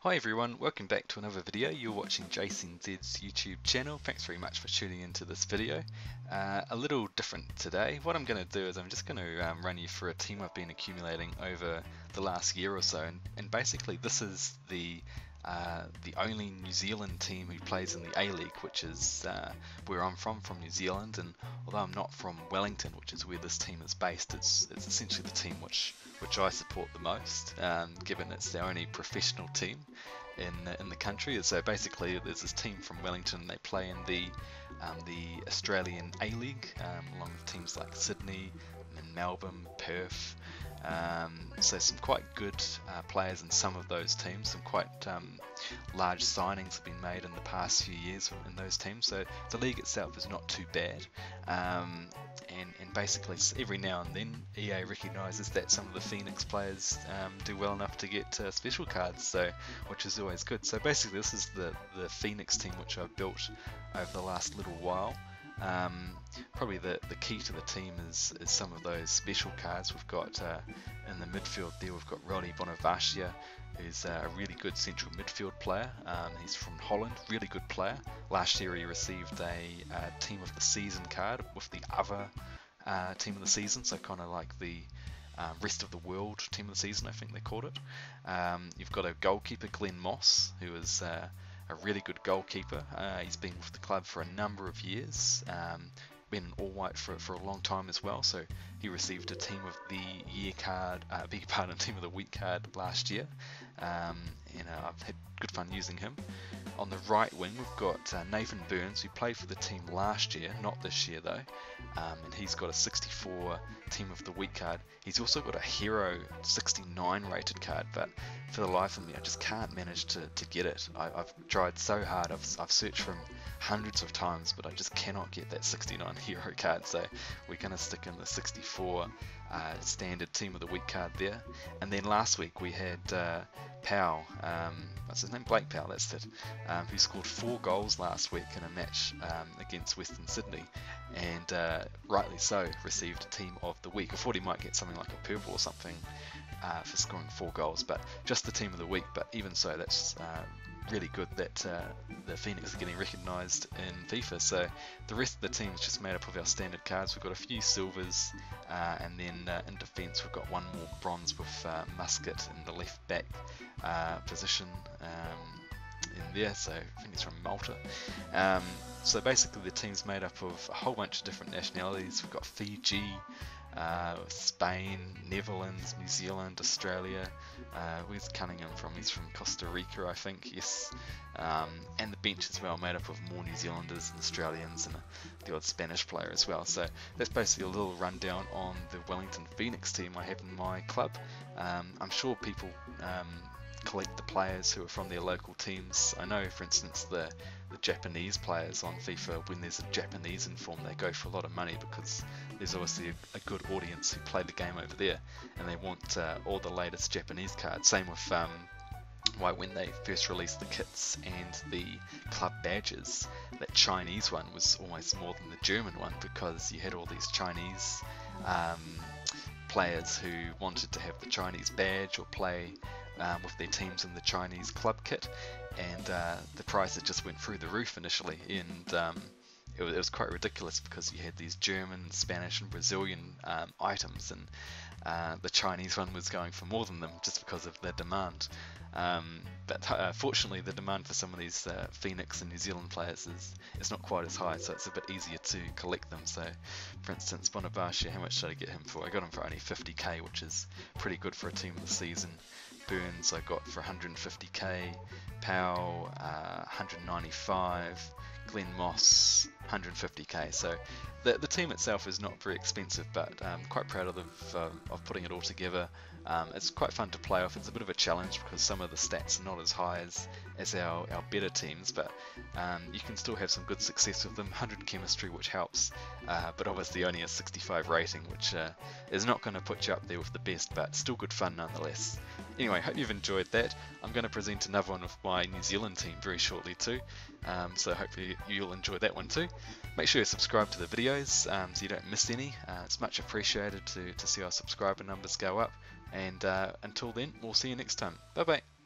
Hi everyone, welcome back to another video. You're watching Jason Z's YouTube channel. Thanks very much for tuning into this video. A little different today. What I'm going to do is I'm just going to run you through a team I've been accumulating over the last year or so, and basically this is the only New Zealand team who plays in the A-League, which is where I'm from New Zealand. And although I'm not from Wellington, which is where this team is based, it's essentially the team which I support the most, given it's the only professional team in the country. So basically, there's this team from Wellington. They play in the Australian A-League, along with teams like Sydney and Melbourne, Perth. So some quite good players in some of those teams. Some quite large signings have been made in the past few years in those teams. So the league itself is not too bad. And basically every now and then EA recognises that some of the Phoenix players do well enough to get special cards, so which is always good. So basically this is the Phoenix team which I've built over the last little while. Probably the key to the team is some of those special cards. We've got in the midfield there, we've got Roddy Bonavacia, who's a really good central midfield player. He's from Holland, really good player. Last year he received a team of the season card with the other team of the season, so kind of like the rest of the world team of the season, I think they called it. You've got a goalkeeper, Glenn Moss, who is a really good goalkeeper. He's been with the club for a number of years, been an all-white for a long time as well, so he received a team of the year card, team of the week card last year. I've had good fun using him. On the right wing we've got Nathan Burns, who played for the team last year, not this year though, and he's got a 64 team of the week card. He's also got a hero 69 rated card, but for the life of me I just can't manage to get it. I've tried so hard, I've searched for him hundreds of times, but I just cannot get that 69 hero card, so we're going to stick in the 64 standard team of the week card there. And then last week we had Powell, what's his name? Blake Powell, that's it, who scored 4 goals last week in a match against Western Sydney, and rightly so, received team of the week. I thought he might get something like a purple or something for scoring 4 goals, but just the team of the week. But even so, that's really good that the Phoenix are getting recognised in FIFA. So the rest of the team is just made up of our standard cards. We've got a few silvers, and then in defence we've got one more bronze with Muscat in the left back position in there, so I think he's from Malta. So basically the team's made up of a whole bunch of different nationalities. We've got Fiji, Spain, Netherlands, New Zealand, Australia. Where's Cunningham from? He's from Costa Rica, I think, yes. And the bench as well, made up of more New Zealanders and Australians and the odd Spanish player as well. So that's basically a little rundown on the Wellington Phoenix team I have in my club. I'm sure people collect the players who are from their local teams. I know, for instance, the Japanese players on FIFA, when there's a Japanese in form, they go for a lot of money because there's obviously a good audience who play the game over there, and they want all the latest Japanese cards. Same with why when they first released the kits and the club badges, that Chinese one was almost more than the German one, because you had all these Chinese players who wanted to have the Chinese badge or play with their teams in the Chinese club kit, and the prices just went through the roof initially, and it was quite ridiculous because you had these German, Spanish and Brazilian items, and the Chinese one was going for more than them just because of the demand. But fortunately the demand for some of these Phoenix and New Zealand players is not quite as high, so it's a bit easier to collect them. So for instance, Bonavacia, how much did I get him for? I got him for only 50k, which is pretty good for a team of the season. Burns I got for 150k, Powell 195, Glenn Moss 150k. So the team itself is not very expensive, but I'm quite proud of putting it all together. It's quite fun to play off. It's a bit of a challenge because some of the stats are not as high as our better teams, but you can still have some good success with them. 100 chemistry, which helps, but obviously only a 65 rating, which is not going to put you up there with the best, but still good fun nonetheless. Anyway, hope you've enjoyed that. I'm going to present another one with my New Zealand team very shortly too, so hopefully you'll enjoy that one too. Make sure you subscribe to the videos so you don't miss any. It's much appreciated to see our subscriber numbers go up, and until then, we'll see you next time. Bye bye.